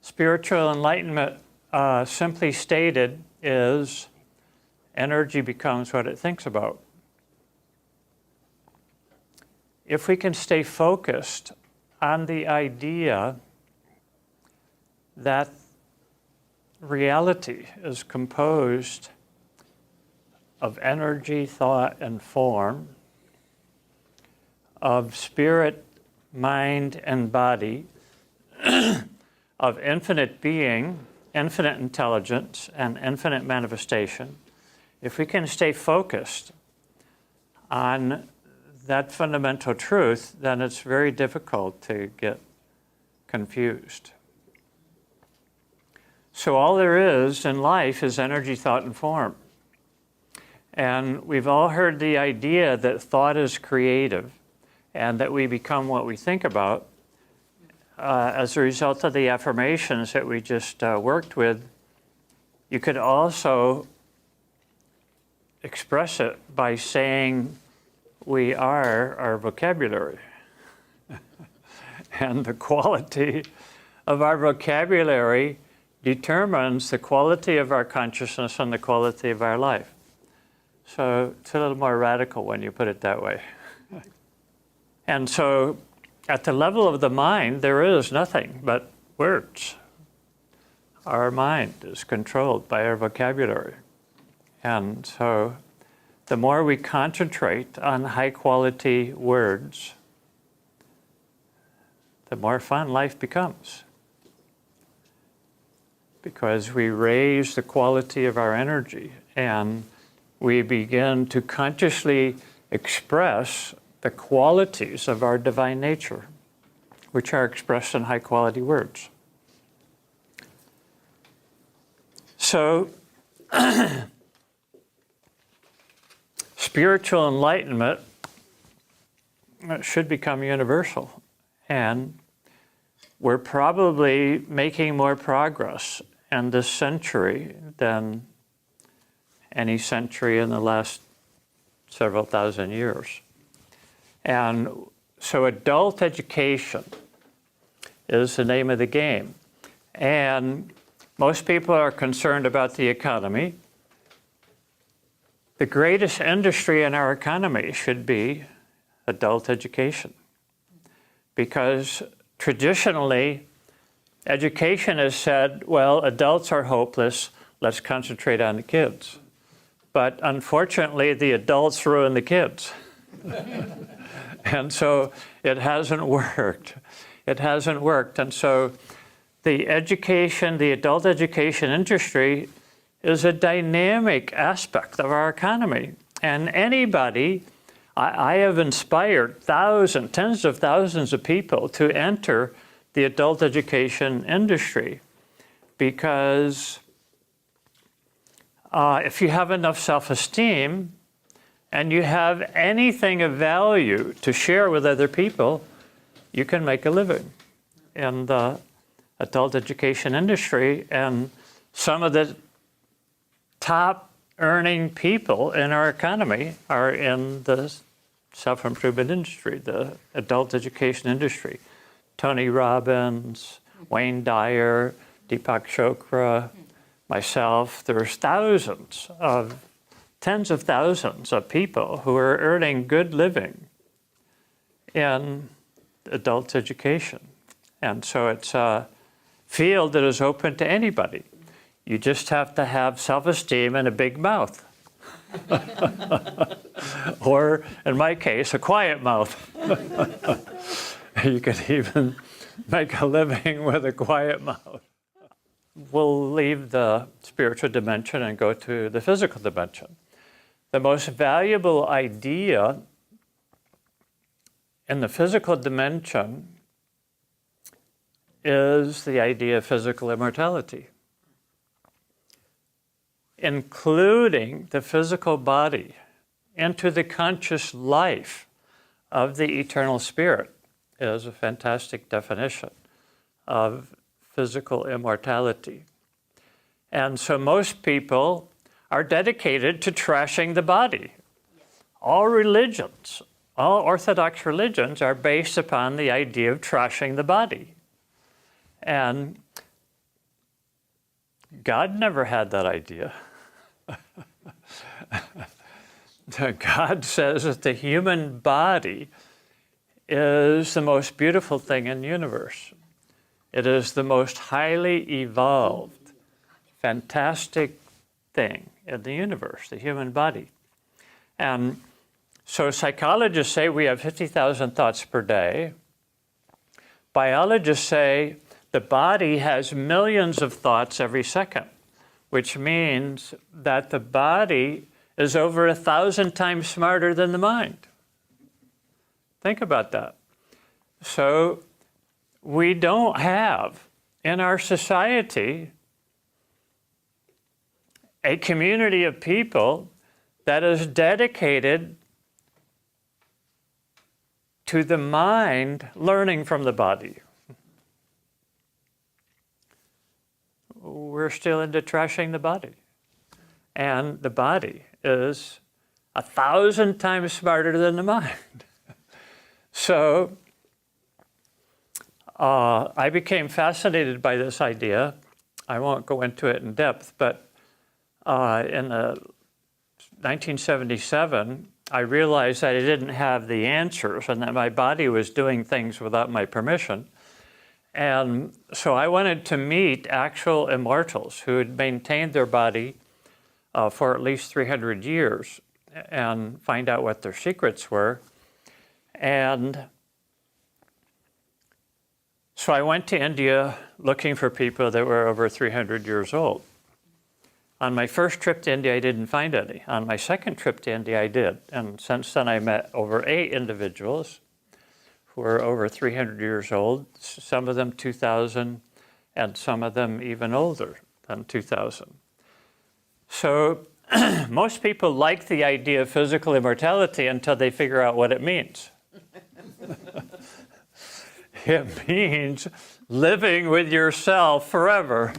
Spiritual enlightenment, simply stated, is energy becomes what it thinks about. If we can stay focused on the idea that reality is composed of energy, thought, and form, of spirit, mind, and body, of infinite being, infinite intelligence, and infinite manifestation, if we can stay focused on that fundamental truth, then it's very difficult to get confused. So all there is in life is energy, thought, and form. And we've all heard the idea that thought is creative and that we become what we think about. As a result of the affirmations that we just worked with, you could also express it by saying we are our vocabulary. And the quality of our vocabulary determines the quality of our consciousness and the quality of our life. So it's a little more radical when you put it that way. And so at the level of the mind, there is nothing but words. Our mind is controlled by our vocabulary. And so the more we concentrate on high-quality words, the more fun life becomes. Because we raise the quality of our energy and we begin to consciously express the qualities of our divine nature, which are expressed in high-quality words. So, spiritual enlightenment should become universal. And we're probably making more progress in this century than any century in the last several thousand years. And so adult education is the name of the game. And most people are concerned about the economy. The greatest industry in our economy should be adult education. Because traditionally, education has said, well, adults are hopeless, let's concentrate on the kids. But unfortunately, the adults ruin the kids. And so it hasn't worked. It hasn't worked. And so the adult education industry is a dynamic aspect of our economy. And anybody, I have inspired tens of thousands of people to enter the adult education industry because if you have enough self-esteem and you have anything of value to share with other people, you can make a living in the adult education industry. And some of the top earning people in our economy are in the self-improvement industry, the adult education industry. Tony Robbins, Wayne Dyer, Deepak Chopra, myself. There's tens of thousands of people who are earning good living in adult education. And so it's a field that is open to anybody. You just have to have self-esteem and a big mouth. Or, in my case, a quiet mouth. You could even make a living with a quiet mouth. We'll leave the spiritual dimension and go to the physical dimension. The most valuable idea in the physical dimension is the idea of physical immortality, including the physical body into the conscious life of the eternal spirit is a fantastic definition of physical immortality. And so most people are dedicated to trashing the body. All religions, all Orthodox religions are based upon the idea of trashing the body. And God never had that idea. God says that the human body is the most beautiful thing in the universe. It is the most highly evolved, fantastic thing in the universe, the human body. And so psychologists say we have 50,000 thoughts per day. Biologists say the body has millions of thoughts every second, which means that the body is over 1,000 times smarter than the mind. Think about that. So we don't have in our society a community of people that is dedicated to the mind learning from the body. We're still into trashing the body. And the body is 1,000 times smarter than the mind. So I became fascinated by this idea. I won't go into it in depth, but in 1977, I realized that I didn't have the answers and that my body was doing things without my permission. And so I wanted to meet actual immortals who had maintained their body for at least 300 years and find out what their secrets were. And so I went to India looking for people that were over 300 years old. On my first trip to India, I didn't find any. On my second trip to India, I did. And since then, I met over 8 individuals who are over 300 years old, some of them 2,000, and some of them even older than 2,000. So most people like the idea of physical immortality until they figure out what it means. It means living with yourself forever.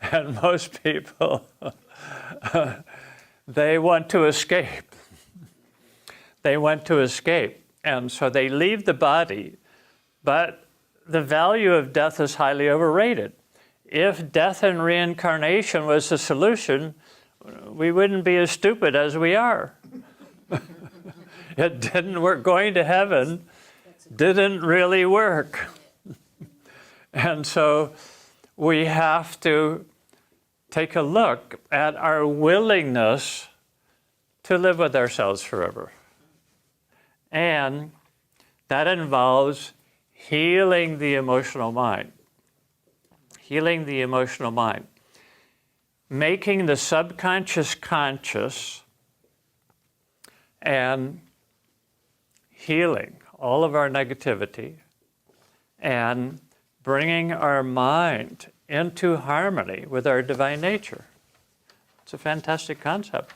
And most people, they want to escape. They want to escape. And so they leave the body, but the value of death is highly overrated. If death and reincarnation was the solution, we wouldn't be as stupid as we are. It didn't work. Going to heaven didn't really work. And so we have to take a look at our willingness to live with ourselves forever. And that involves healing the emotional mind. Healing the emotional mind. Making the subconscious conscious and healing all of our negativity and bringing our mind into harmony with our divine nature. It's a fantastic concept.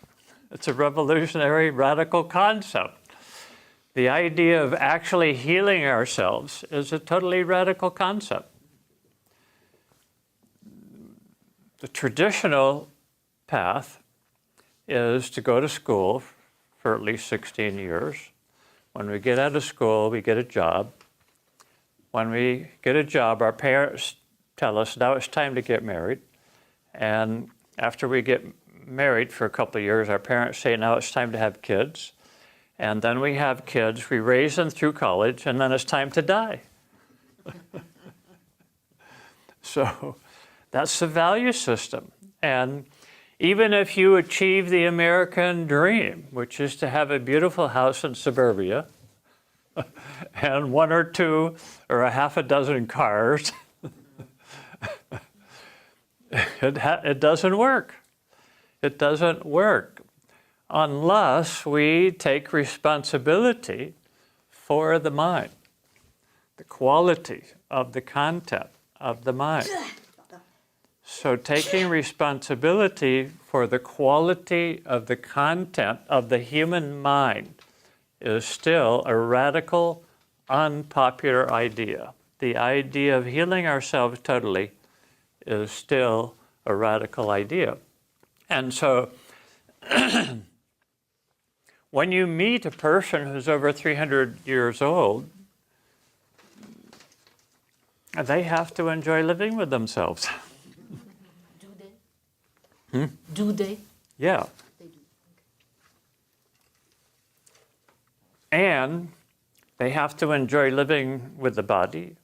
It's a revolutionary, radical concept. The idea of actually healing ourselves is a totally radical concept. The traditional path is to go to school for at least 16 years. When we get out of school, we get a job. When we get a job, our parents tell us now it's time to get married. And after we get married for a couple of years, our parents say now it's time to have kids. And then we have kids, we raise them through college, and then it's time to die. So that's the value system. And even if you achieve the American dream, which is to have a beautiful house in suburbia, and 1 or 2 or a half a dozen cars, it doesn't work. It doesn't work unless we take responsibility for the mind, the quality of the content of the mind. So taking responsibility for the quality of the content of the human mind is still a radical, unpopular idea. The idea of healing ourselves totally is still a radical idea. And so when you meet a person who's over 300 years old, they have to enjoy living with themselves. Do they? Do they? Yeah. They do. And they have to enjoy living with the body.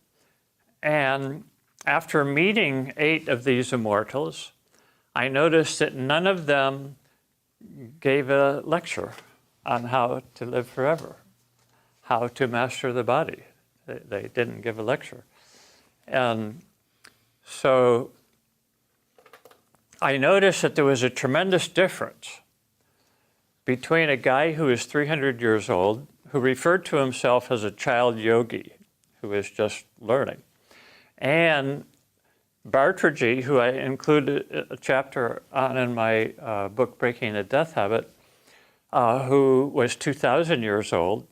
And after meeting 8 of these immortals, I noticed that none of them gave a lecture on how to live forever, how to master the body. They didn't give a lecture. And so I noticed that there was a tremendous difference between a guy who is 300 years old, who referred to himself as a child yogi, who is just learning, and Barterji, who I included a chapter on in my book, Breaking the Death Habit, who was 2,000 years old.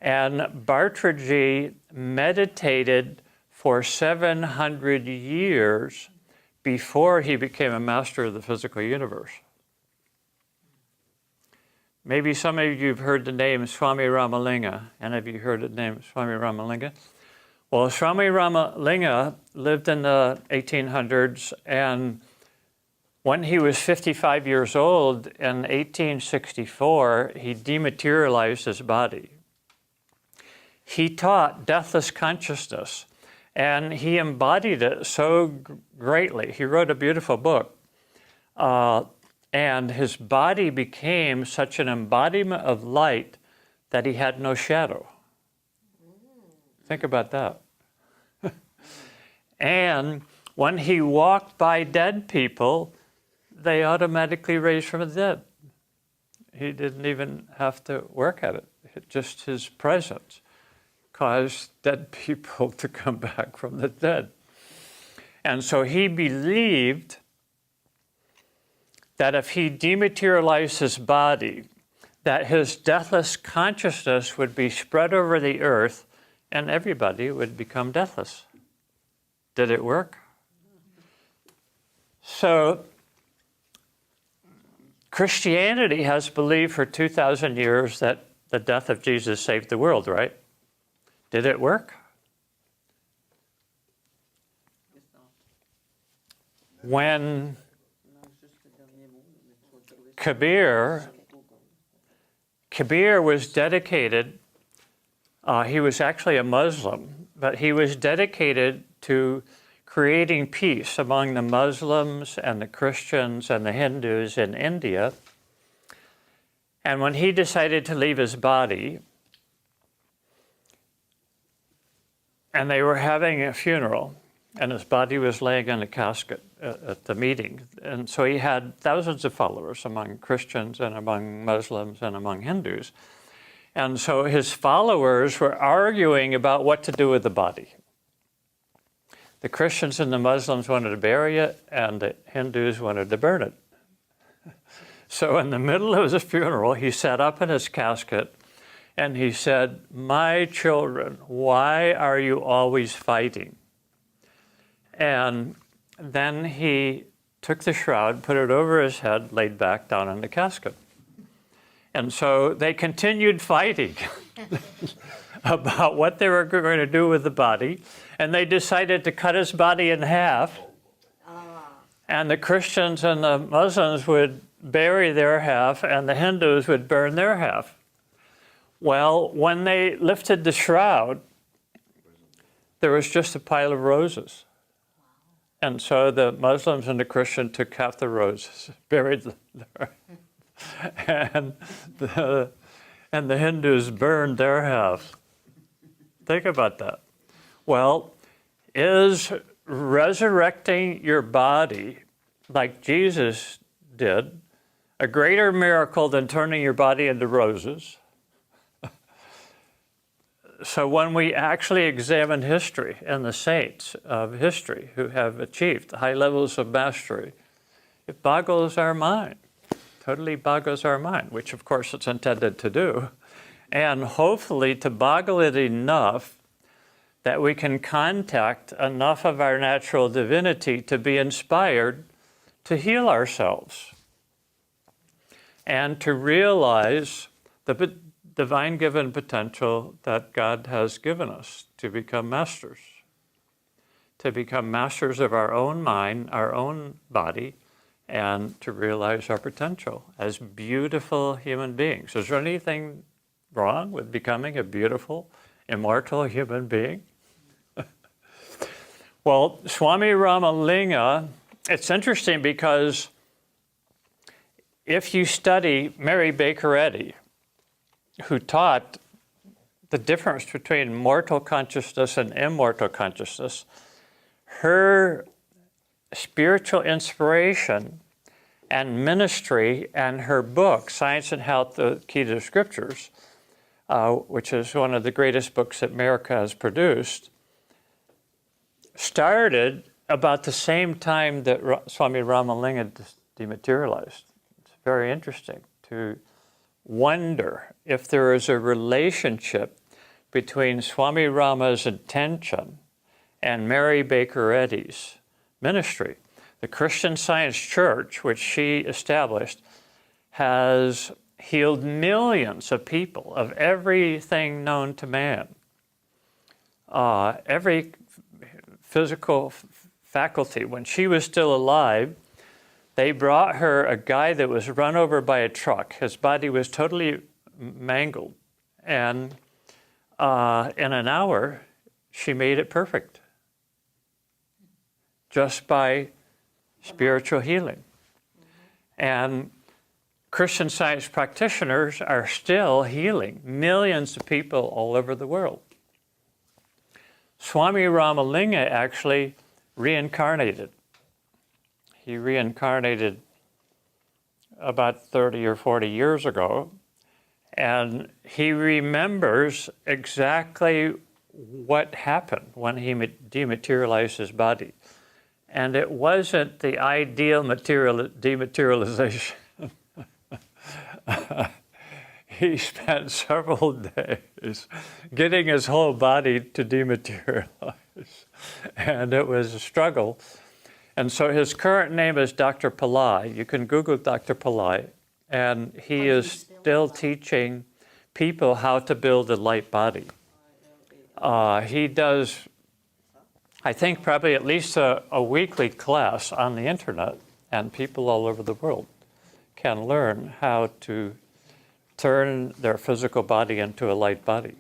And Barterji meditated for 700 years before he became a master of the physical universe. Maybe some of you have heard the name Swami Ramalinga. Any of you heard the name Swami Ramalinga? Well, Swami Ramalinga lived in the 1800s, and when he was 55 years old in 1864, he dematerialized his body. He taught deathless consciousness, and he embodied it so greatly. He wrote a beautiful book, and his body became such an embodiment of light that he had no shadow. Think about that. And when he walked by dead people, they automatically raised from the dead. He didn't even have to work at it. Just his presence caused dead people to come back from the dead. And so he believed that if he dematerialized his body, that his deathless consciousness would be spread over the earth and everybody would become deathless. Did it work? So Christianity has believed for 2,000 years that the death of Jesus saved the world, right? Did it work? When Kabir was dedicated, he was actually a Muslim, but he was dedicated to creating peace among the Muslims and the Christians and the Hindus in India. And when he decided to leave his body, and they were having a funeral, and his body was laying in a casket at the meeting. And so he had thousands of followers among Christians and among Muslims and among Hindus. And so his followers were arguing about what to do with the body. The Christians and the Muslims wanted to bury it, and the Hindus wanted to burn it. So in the middle of his funeral, he sat up in his casket and he said, "My children, why are you always fighting?" And then he took the shroud, put it over his head, laid back down in the casket. And so they continued fighting about what they were going to do with the body. And they decided to cut his body in half. And the Christians and the Muslims would bury their half, and the Hindus would burn their half. Well, when they lifted the shroud, there was just a pile of roses. And so the Muslims and the Christians took half the roses, buried them there. And the Hindus burned their half. Think about that. Well, is resurrecting your body like Jesus did a greater miracle than turning your body into roses? So when we actually examine history and the saints of history who have achieved high levels of mastery, it boggles our mind, totally boggles our mind, which of course it's intended to do, and hopefully to boggle it enough that we can contact enough of our natural divinity to be inspired to heal ourselves and to realize the divine given potential that God has given us to become masters. to become masters of our own mind, our own body, and to realize our potential as beautiful human beings. Is there anything wrong with becoming a beautiful, immortal human being? Well, Swami Ramalinga, it's interesting because if you study Mary Baker Eddy, who taught the difference between mortal consciousness and immortal consciousness, her spiritual inspiration and ministry and her book, Science and Health, the Key to the Scriptures, which is one of the greatest books that America has produced, started about the same time that Swami Ramalinga dematerialized. It's very interesting to wonder if there is a relationship between Swami Rama's intention and Mary Baker Eddy's ministry. The Christian Science Church, which she established, has healed millions of people of everything known to man. Every physical faculty. When she was still alive, they brought her a guy that was run over by a truck. His body was totally mangled. And in an hour, she made it perfect. Just by spiritual healing. And Christian Science practitioners are still healing millions of people all over the world. Swami Ramalinga actually reincarnated. He reincarnated about 30 or 40 years ago, and he remembers exactly what happened when he dematerialized his body. And it wasn't the ideal dematerialization. He spent several days getting his whole body to dematerialize. And it was a struggle. And so his current name is Dr. Pillai. You can Google Dr. Pillai. And he is still teaching people how to build a light body. He does, I think, probably at least a weekly class on the internet, and people all over the world can learn how to turn their physical body into a light body.